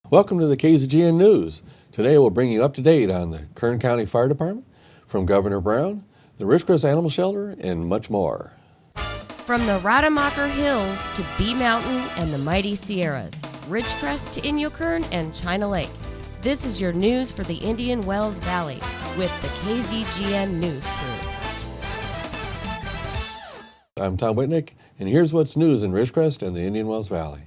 Welcome to the KZGN News. Today we'll bring you up to date on the Kern County Fire Department, from Governor Brown, the Ridgecrest Animal Shelter, and much more. From the Rademacher Hills to Bee Mountain and the mighty Sierras, Ridgecrest to Inyokern and China Lake, this is your news for the Indian Wells Valley with the KZGN News Crew. I'm Tom Whitnick, and here's what's news in Ridgecrest and the Indian Wells Valley.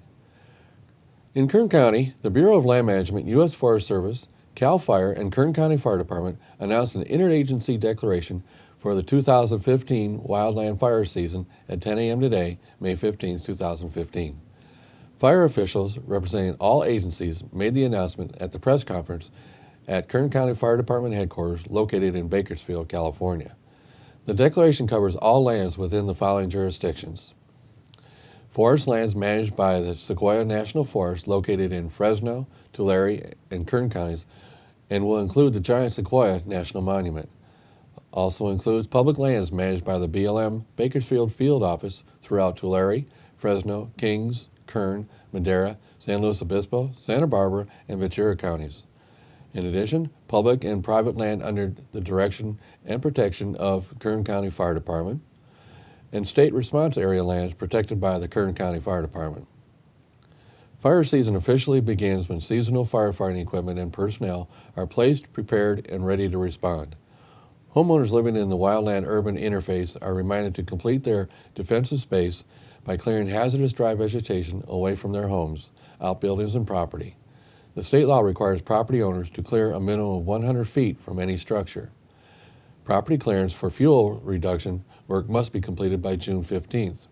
In Kern County, the Bureau of Land Management, U.S. Forest Service, CAL FIRE, and Kern County Fire Department announced an interagency declaration for the 2015 wildland fire season at 10 a.m. today, May 15, 2015. Fire officials representing all agencies made the announcement at the press conference at Kern County Fire Department headquarters located in Bakersfield, California. The declaration covers all lands within the following jurisdictions: forest lands managed by the Sequoia National Forest located in Fresno, Tulare, and Kern counties, and will include the giant Sequoia National Monument. Also includes public lands managed by the BLM Bakersfield Field Office throughout Tulare, Fresno, Kings, Kern, Madera, San Luis Obispo, Santa Barbara, and Ventura counties. In addition, public and private land under the direction and protection of Kern County Fire Department, and state response area lands protected by the Kern County Fire Department. Fire season officially begins when seasonal firefighting equipment and personnel are placed, prepared, and ready to respond. Homeowners living in the wildland-urban interface are reminded to complete their defensive space by clearing hazardous dry vegetation away from their homes, outbuildings, and property. The state law requires property owners to clear a minimum of 100 feet from any structure. Property clearance for fuel reduction work must be completed by June 15th.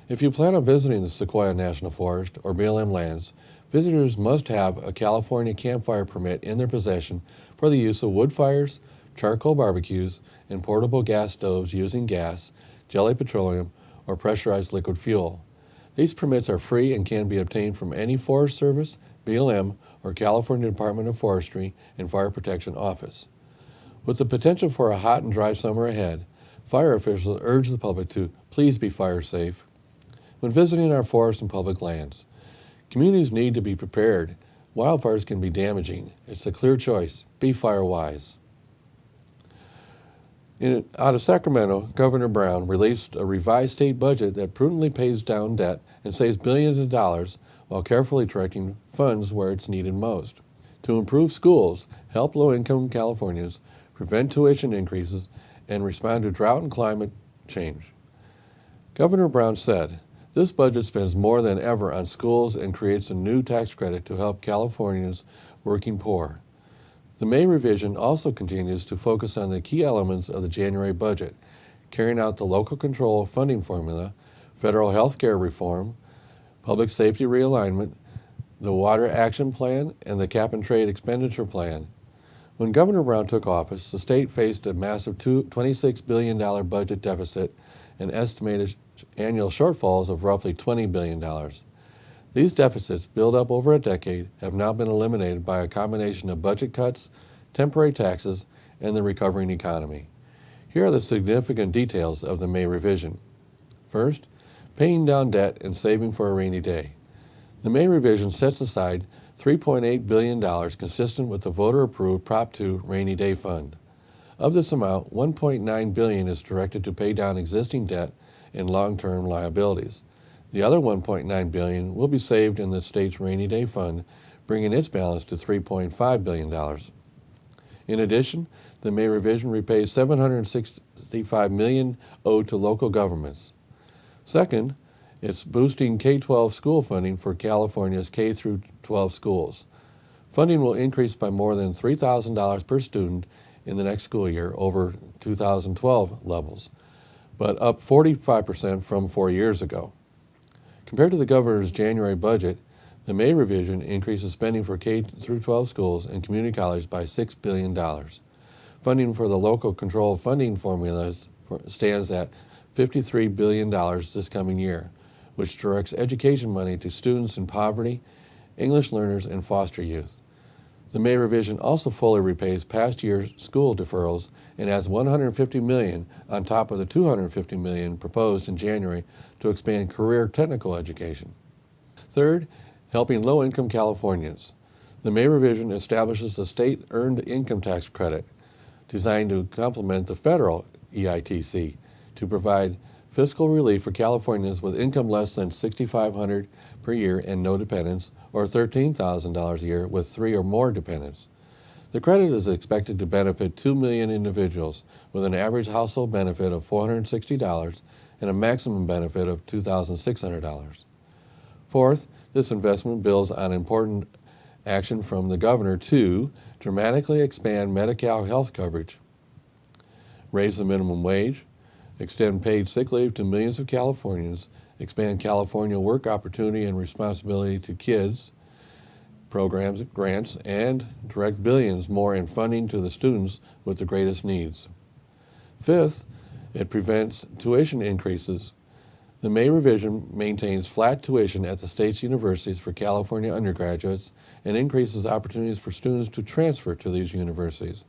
If you plan on visiting the Sequoia National Forest or BLM lands, visitors must have a California campfire permit in their possession for the use of wood fires, charcoal barbecues, and portable gas stoves using gas, jelly petroleum, or pressurized liquid fuel. These permits are free and can be obtained from any Forest Service, BLM, or California Department of Forestry and Fire Protection office. With the potential for a hot and dry summer ahead, fire officials urge the public to please be fire safe when visiting our forests and public lands. Communities need to be prepared. Wildfires can be damaging. It's a clear choice. Be fire wise. Out of Sacramento, Governor Brown released a revised state budget that prudently pays down debt and saves billions of dollars while carefully directing funds where it's needed most. To improve schools, help low-income Californians, prevent tuition increases, and respond to drought and climate change. Governor Brown said, "This budget spends more than ever on schools and creates a new tax credit to help Californians' working poor." The May revision also continues to focus on the key elements of the January budget, carrying out the local control funding formula, federal health care reform, public safety realignment, the Water Action Plan, and the Cap and Trade Expenditure Plan. When Governor Brown took office, the state faced a massive $26 billion budget deficit and estimated annual shortfalls of roughly $20 billion. These deficits, built up over a decade, have now been eliminated by a combination of budget cuts, temporary taxes, and the recovering economy. Here are the significant details of the May revision. First, paying down debt and saving for a rainy day. The May revision sets aside $3.8 billion consistent with the voter-approved Prop 2 Rainy Day Fund. Of this amount, $1.9 billion is directed to pay down existing debt and long-term liabilities. The other $1.9 billion will be saved in the state's Rainy Day Fund, bringing its balance to $3.5 billion. In addition, the May revision repays $765 million owed to local governments. Second, it's boosting K-12 school funding for California's K-12 schools. Funding will increase by more than $3,000 per student in the next school year over 2012 levels, but up 45% from 4 years ago. Compared to the governor's January budget, the May revision increases spending for K-12 schools and community colleges by $6 billion. Funding for the local control funding formulas stands at $53 billion this coming year, which directs education money to students in poverty, English learners, and foster youth. The May revision also fully repays past year's school deferrals and adds $150 million on top of the $250 million proposed in January to expand career technical education. Third, helping low-income Californians. The May revision establishes a state earned income tax credit designed to complement the federal EITC to provide fiscal relief for Californians with income less than $6,500 per year and no dependents, or $13,000 a year with 3 or more dependents. The credit is expected to benefit 2 million individuals with an average household benefit of $460 and a maximum benefit of $2,600. Fourth, this investment builds on important action from the governor to dramatically expand Medi-Cal health coverage, raise the minimum wage, extend paid sick leave to millions of Californians, expand California work opportunity and responsibility to kids, programs, grants, and direct billions more in funding to the students with the greatest needs. Fifth, it prevents tuition increases. The May revision maintains flat tuition at the state's universities for California undergraduates and increases opportunities for students to transfer to these universities.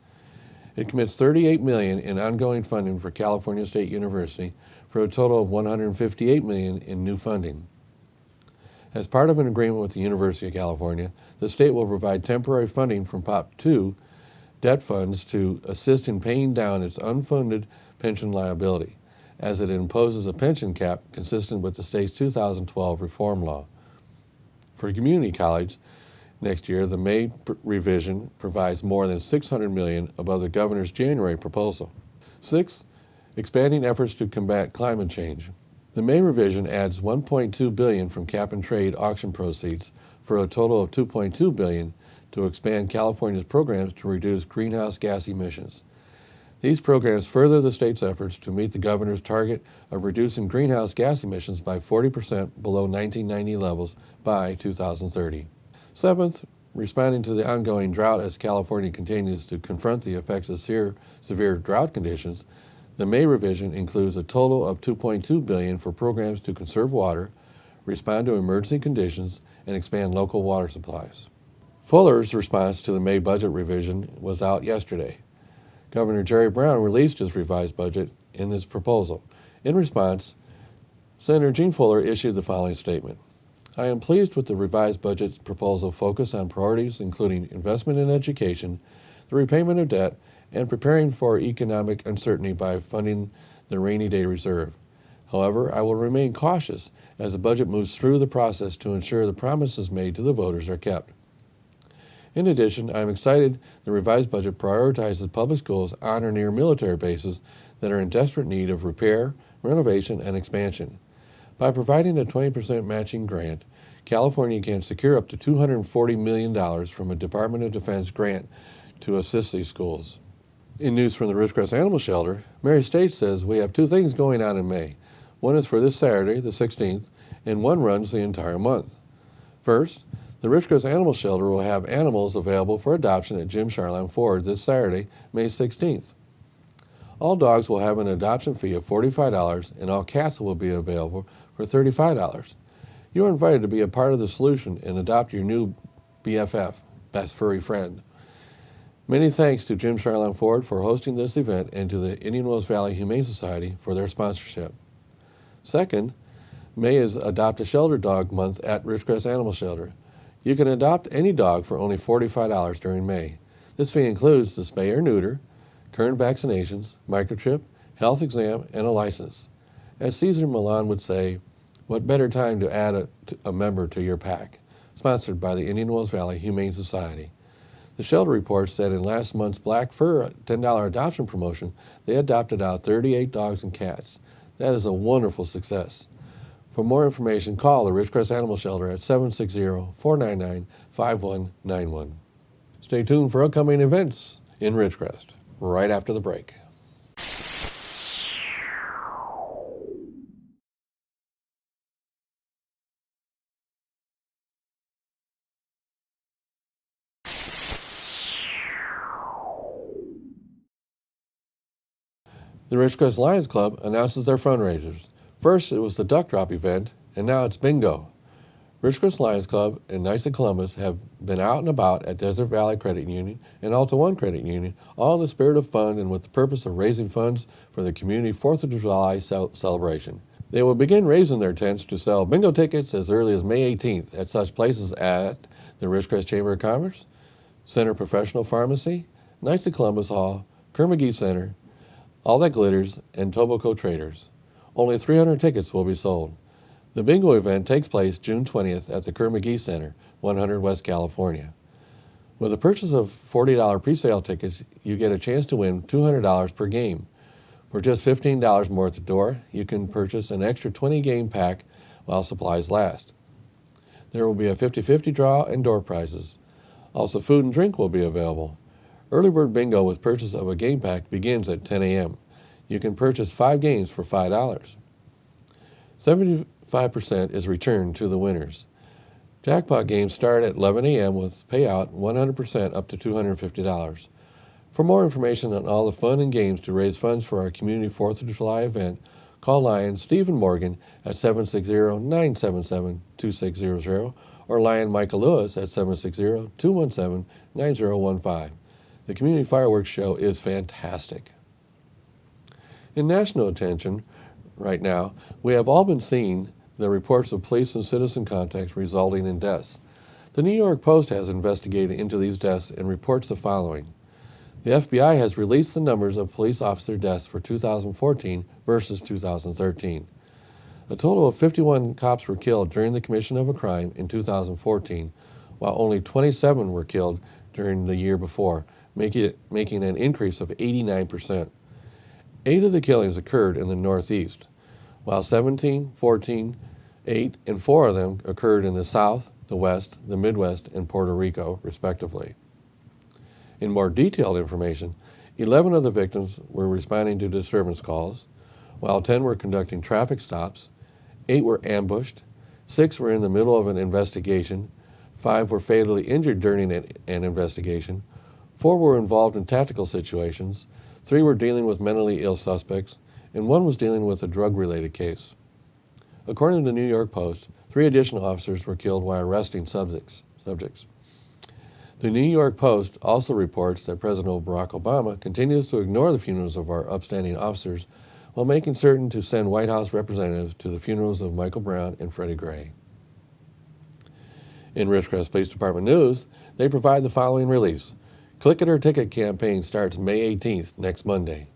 It commits $38 million in ongoing funding for California State University for a total of $158 million in new funding. As part of an agreement with the University of California, the state will provide temporary funding from Prop 2 debt funds to assist in paying down its unfunded pension liability, as it imposes a pension cap consistent with the state's 2012 reform law. For a community college, next year, the May revision provides more than $600 million above the governor's January proposal. Sixth, expanding efforts to combat climate change. The May revision adds $1.2 billion from cap and trade auction proceeds for a total of $2.2 billion to expand California's programs to reduce greenhouse gas emissions. These programs further the state's efforts to meet the governor's target of reducing greenhouse gas emissions by 40% below 1990 levels by 2030. Seventh, responding to the ongoing drought as California continues to confront the effects of severe drought conditions, the May revision includes a total of $2.2 billion for programs to conserve water, respond to emergency conditions, and expand local water supplies. Fuller's response to the May budget revision was out yesterday. Governor Jerry Brown released his revised budget in this proposal. In response, Senator Gene Fuller issued the following statement. I am pleased with the revised budget's proposal focus on priorities including investment in education, the repayment of debt, and preparing for economic uncertainty by funding the rainy day reserve. However, I will remain cautious as the budget moves through the process to ensure the promises made to the voters are kept. In addition, I am excited the revised budget prioritizes public schools on or near military bases that are in desperate need of repair, renovation, and expansion. By providing a 20% matching grant, California can secure up to $240 million from a Department of Defense grant to assist these schools. In news from the Ridgecrest Animal Shelter, Mary State says we have 2 things going on in May. One is for this Saturday, the 16th, and one runs the entire month. First, the Ridgecrest Animal Shelter will have animals available for adoption at Jim Charline Ford this Saturday, May 16th. All dogs will have an adoption fee of $45 and all cats will be available for $35. You are invited to be a part of the solution and adopt your new BFF, best furry friend. Many thanks to Jim Charline Ford for hosting this event and to the Indian Wells Valley Humane Society for their sponsorship. Second, May is Adopt a Shelter Dog Month at Ridgecrest Animal Shelter. You can adopt any dog for only $45 during May. This fee includes the spay or neuter, current vaccinations, microchip, health exam, and a license. As Cesar Millan would say, what better time to add a member to your pack? Sponsored by the Indian Wells Valley Humane Society. The shelter reports that in last month's Black Fur $10 adoption promotion, they adopted out 38 dogs and cats. That is a wonderful success. For more information, call the Ridgecrest Animal Shelter at 760-499-5191. Stay tuned for upcoming events in Ridgecrest right after the break. The Ridgecrest Lions Club announces their fundraisers. First, it was the Duck Drop event, and now it's bingo. Ridgecrest Lions Club and Knights of Columbus have been out and about at Desert Valley Credit Union and Alta One Credit Union, all in the spirit of fun and with the purpose of raising funds for the community 4th of July celebration. They will begin raising their tents to sell bingo tickets as early as May 18th at such places at the Ridgecrest Chamber of Commerce, Center Professional Pharmacy, Knights of Columbus Hall, Kerr-McGee Center, All That Glitters, and Tobacco Traders. Only 300 tickets will be sold. The bingo event takes place June 20th at the Kerr-McGee Center, 100 West California. With a purchase of $40 presale tickets, you get a chance to win $200 per game. For just $15 more at the door, you can purchase an extra 20-game pack while supplies last. There will be a 50-50 draw and door prizes. Also, food and drink will be available. Early Bird Bingo with purchase of a game pack begins at 10 a.m. You can purchase 5 games for $5. 75% is returned to the winners. Jackpot games start at 11 a.m. with payout 100% up to $250. For more information on all the fun and games to raise funds for our community 4th of July event, call Lion Stephen Morgan at 760-977-2600 or Lion Michael Lewis at 760-217-9015. The Community Fireworks Show is fantastic. In national attention right now, we have all been seeing the reports of police and citizen contacts resulting in deaths. The New York Post has investigated into these deaths and reports the following. The FBI has released the numbers of police officer deaths for 2014 versus 2013. A total of 51 cops were killed during the commission of a crime in 2014, while only 27 were killed during the year before, making an increase of 89%. 8 of the killings occurred in the Northeast, while 17, 14, 8, and 4 of them occurred in the South, the West, the Midwest, and Puerto Rico, respectively. In more detailed information, 11 of the victims were responding to disturbance calls, while 10 were conducting traffic stops, 8 were ambushed, 6 were in the middle of an investigation, 5 were fatally injured during an investigation, 4 were involved in tactical situations, 3 were dealing with mentally ill suspects, and 1 was dealing with a drug-related case. According to the New York Post, 3 additional officers were killed while arresting subjects. The New York Post also reports that President Barack Obama continues to ignore the funerals of our upstanding officers while making certain to send White House representatives to the funerals of Michael Brown and Freddie Gray. In Ridgecrest Police Department news, they provide the following release. Click It or Ticket campaign starts May 18th, next Monday.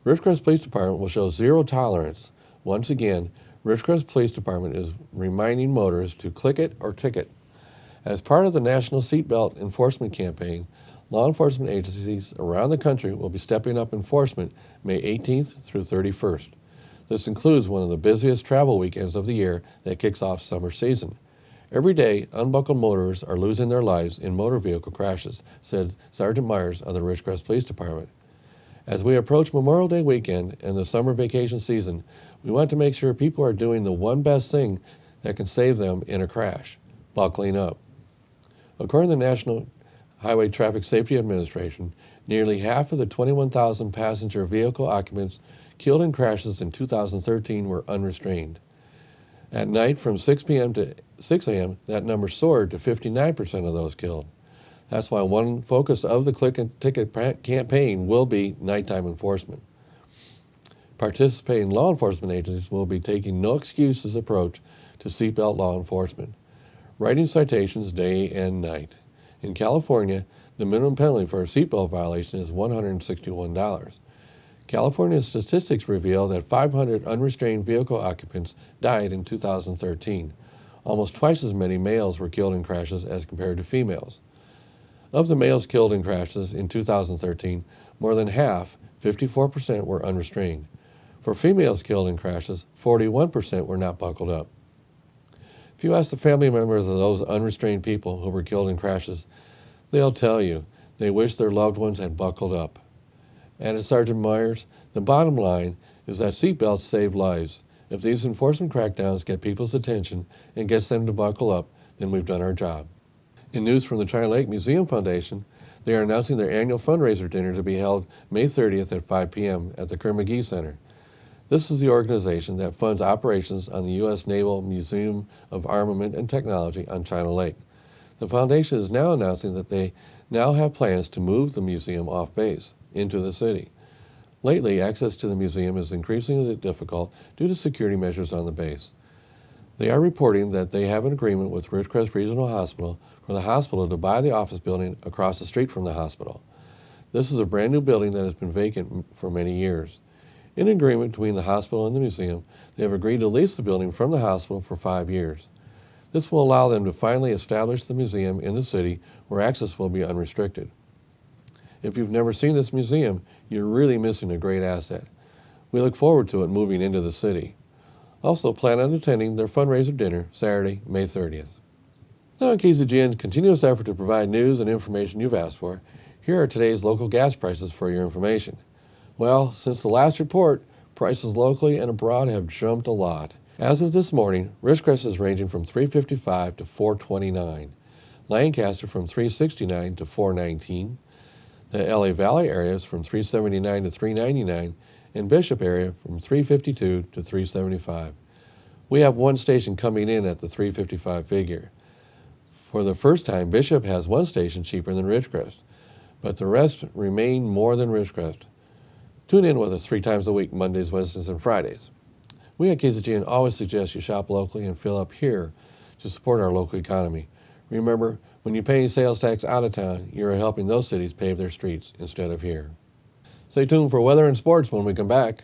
Ridgecrest Police Department will show zero tolerance. Once again, Ridgecrest Police Department is reminding motorists to click it or ticket. As part of the National Seatbelt Enforcement Campaign, law enforcement agencies around the country will be stepping up enforcement May 18th through 31st. This includes one of the busiest travel weekends of the year that kicks off summer season. Every day, unbuckled motorists are losing their lives in motor vehicle crashes, said Sergeant Myers of the Ridgecrest Police Department. As we approach Memorial Day weekend and the summer vacation season, we want to make sure people are doing the one best thing that can save them in a crash, buckling up. According to the National Highway Traffic Safety Administration, nearly half of the 21,000 passenger vehicle occupants killed in crashes in 2013 were unrestrained. At night from 6 p.m. to 6 a.m., that number soared to 59% of those killed. That's why one focus of the Click and Ticket campaign will be nighttime enforcement. Participating law enforcement agencies will be taking no excuses approach to seatbelt law enforcement, writing citations day and night. In California, the minimum penalty for a seatbelt violation is $161. California statistics reveal that 500 unrestrained vehicle occupants died in 2013. Almost twice as many males were killed in crashes as compared to females. Of the males killed in crashes in 2013, more than half, 54%, were unrestrained. For females killed in crashes, 41% were not buckled up. If you ask the family members of those unrestrained people who were killed in crashes, they'll tell you they wish their loved ones had buckled up. And at Sergeant Myers, the bottom line is that seatbelts save lives. If these enforcement crackdowns get people's attention and gets them to buckle up, then we've done our job. In news from the China Lake Museum Foundation, they are announcing their annual fundraiser dinner to be held May 30th at 5 p.m. at the Kerr-McGee Center. This is the organization that funds operations on the U.S. Naval Museum of Armament and Technology on China Lake. The foundation is now announcing that they now have plans to move the museum off base into the city. Lately, access to the museum is increasingly difficult due to security measures on the base. They are reporting that they have an agreement with Ridgecrest Regional Hospital for the hospital to buy the office building across the street from the hospital. This is a brand new building that has been vacant for many years. In agreement between the hospital and the museum, they have agreed to lease the building from the hospital for 5 years. This will allow them to finally establish the museum in the city where access will be unrestricted. If you've never seen this museum, you're really missing a great asset. We look forward to it moving into the city. Also, plan on attending their fundraiser dinner Saturday, May 30th. Now, in KZGN's continuous effort to provide news and information you've asked for, here are today's local gas prices for your information. Well, since the last report, prices locally and abroad have jumped a lot. As of this morning, Ridgecrest is ranging from $3.55 to $4.29, Lancaster from $3.69 to $4.19, the LA Valley area is from $3.79 to $3.99, and Bishop area from $3.52 to $3.75. We have one station coming in at the $3.55 figure. For the first time, Bishop has one station cheaper than Ridgecrest, but the rest remain more than Ridgecrest. Tune in with us 3 times a week, Mondays, Wednesdays, and Fridays. We at KZGN always suggest you shop locally and fill up here to support our local economy. Remember, when you pay sales tax out of town, you're helping those cities pave their streets instead of here. Stay tuned for weather and sports when we come back.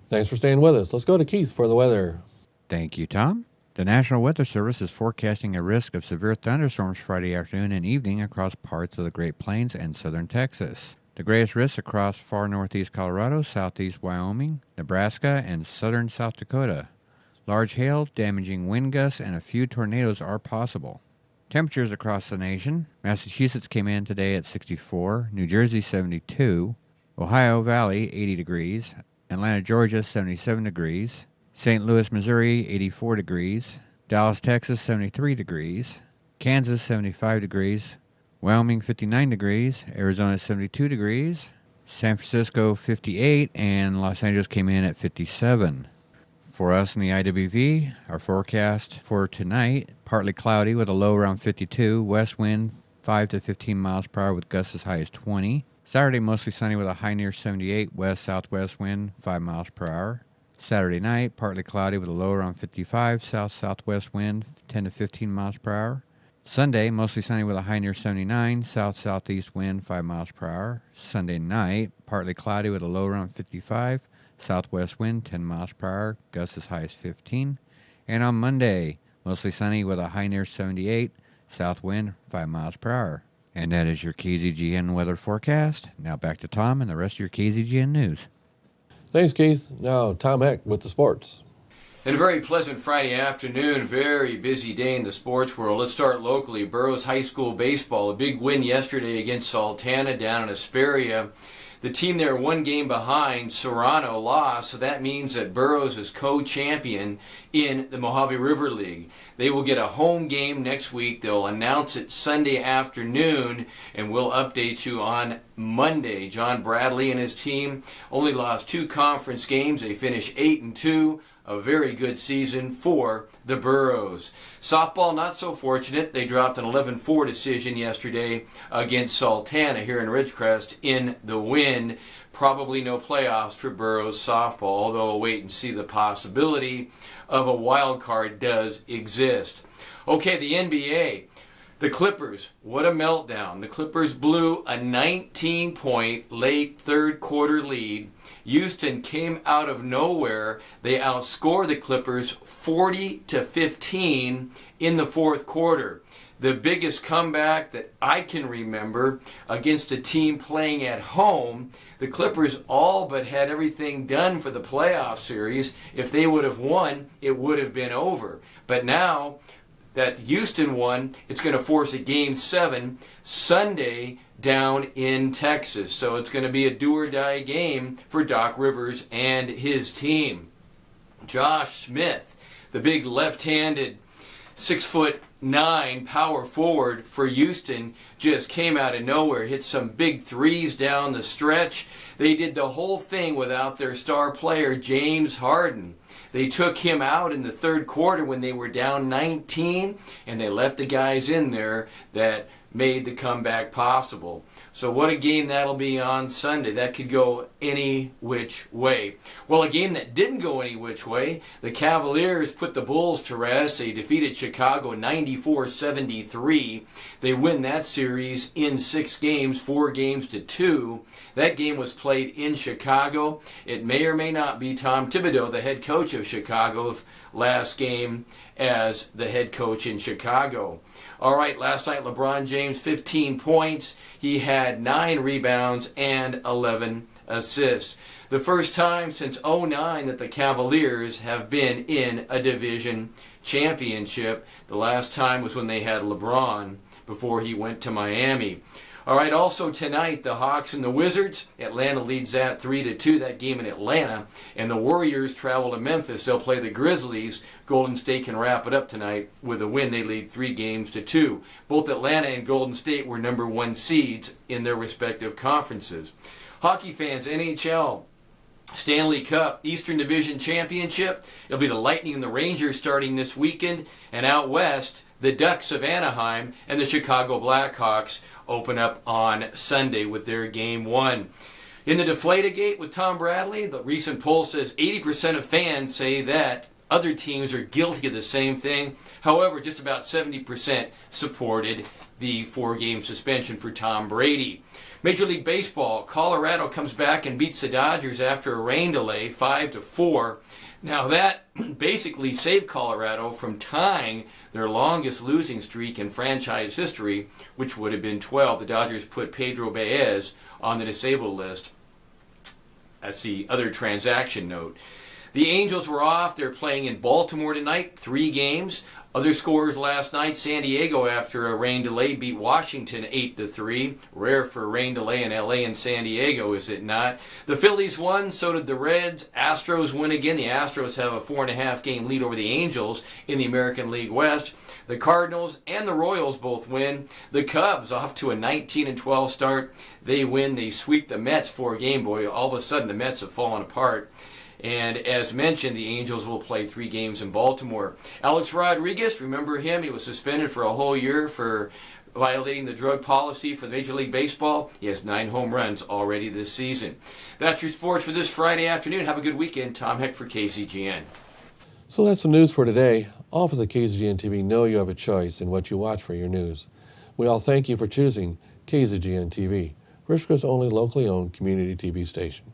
Thanks for staying with us. Let's go to Keith for the weather. Thank you, Tom. The National Weather Service is forecasting a risk of severe thunderstorms Friday afternoon and evening across parts of the Great Plains and southern Texas. The greatest risks across far northeast Colorado, southeast Wyoming, Nebraska, and southern South Dakota. Large hail, damaging wind gusts, and a few tornadoes are possible. Temperatures across the nation. Massachusetts came in today at 64, New Jersey 72, Ohio Valley 80 degrees, Atlanta, Georgia 77 degrees, St. Louis, Missouri 84 degrees, Dallas, Texas 73 degrees, Kansas 75 degrees, Wyoming 59 degrees, Arizona 72 degrees, San Francisco 58, and Los Angeles came in at 57. For us in the IWV, our forecast for tonight, partly cloudy with a low around 52, west wind 5 to 15 miles per hour with gusts as high as 20. Saturday, mostly sunny with a high near 78, west-southwest wind 5 miles per hour. Saturday night, partly cloudy with a low around 55, south-southwest wind 10 to 15 miles per hour. Sunday, mostly sunny with a high near 79, south-southeast wind 5 miles per hour. Sunday night, partly cloudy with a low around 55, southwest wind 10 miles per hour, gusts as high as 15. And on Monday, mostly sunny with a high near 78, south wind 5 miles per hour. And that is your KZGN weather forecast. Now back to Tom and the rest of your KZGN news. Thanks, Keith. Now, Tom Heck with the sports. And a very pleasant Friday afternoon, very busy day in the sports world. Let's start locally. Burroughs High School baseball, a big win yesterday against Sultana down in Hesperia. The team there 1 game behind, Serrano lost, so that means that Burroughs is co-champion in the Mojave River League. They will get a home game next week. They'll announce it Sunday afternoon, and we'll update you on Monday. John Bradley and his team only lost 2 conference games. They finished 8-2. A very good season for the Burros. Softball, not so fortunate. They dropped an 11-4 decision yesterday against Sultana here in Ridgecrest in the win. Probably no playoffs for Burros softball, although we'll wait and see. The possibility of a wild card does exist. Okay, the NBA. The Clippers, what a meltdown. The Clippers blew a 19-point late third quarter lead. Houston came out of nowhere. They outscored the Clippers 40-15 in the fourth quarter. The biggest comeback that I can remember against a team playing at home. The Clippers all but had everything done for the playoff series. If they would have won, it would have been over. But now that Houston won, it's going to force a Game 7 Sunday down in Texas. So it's going to be a do-or-die game for Doc Rivers and his team. Josh Smith, the big left-handed 6'9" power forward for Houston, just came out of nowhere, hit some big threes down the stretch. They did the whole thing without their star player, James Harden. They took him out in the third quarter when they were down 19, and they left the guys in there that made the comeback possible. So what a game that'll be on Sunday. That could go any which way. Well, a game that didn't go any which way, the Cavaliers put the Bulls to rest. They defeated Chicago 94-73. They win that series in 6 games, 4-2. That game was played in Chicago. It may or may not be Tom Thibodeau, the head coach of Chicago's last game as the head coach in Chicago. All right, last night LeBron James, 15 points. He had 9 rebounds and 11 assists. The first time since '09 that the Cavaliers have been in a division championship. The last time was when they had LeBron before he went to Miami. All right, also tonight, the Hawks and the Wizards. Atlanta leads that 3-2, that game in Atlanta. And the Warriors travel to Memphis. They'll play the Grizzlies. Golden State can wrap it up tonight with a win. They lead 3-2. Both Atlanta and Golden State were number 1 seeds in their respective conferences. Hockey fans, NHL, Stanley Cup, Eastern Division Championship. It'll be the Lightning and the Rangers starting this weekend. And out west, the Ducks of Anaheim and the Chicago Blackhawks open up on Sunday with their Game 1. In the Deflategate with Tom Bradley, the recent poll says 80% of fans say that other teams are guilty of the same thing. However, just about 70% supported the 4-game suspension for Tom Brady. Major League Baseball, Colorado comes back and beats the Dodgers after a rain delay, 5-4. Now that basically saved Colorado from tying their longest losing streak in franchise history, which would have been 12. The Dodgers put Pedro Baez on the disabled list. That's the other transaction note. The Angels were off. They're playing in Baltimore tonight, 3 games. Other scores last night, San Diego, after a rain delay, beat Washington 8-3. Rare for a rain delay in LA and San Diego, is it not? The Phillies won, so did the Reds. Astros win again. The Astros have a 4.5-game lead over the Angels in the American League West. The Cardinals and the Royals both win. The Cubs, off to a 19-12 start. They win. They sweep the Mets 4-game. Boy, all of a sudden the Mets have fallen apart. And as mentioned, the Angels will play 3 games in Baltimore. Alex Rodriguez, remember him? He was suspended for a whole year for violating the drug policy for Major League Baseball. He has 9 home runs already this season. That's your sports for this Friday afternoon. Have a good weekend. Tom Heck for KZGN. So that's the news for today. All of us at KZGN-TV know you have a choice in what you watch for your news. We all thank you for choosing KZGN-TV, Frisco's only locally owned community TV station.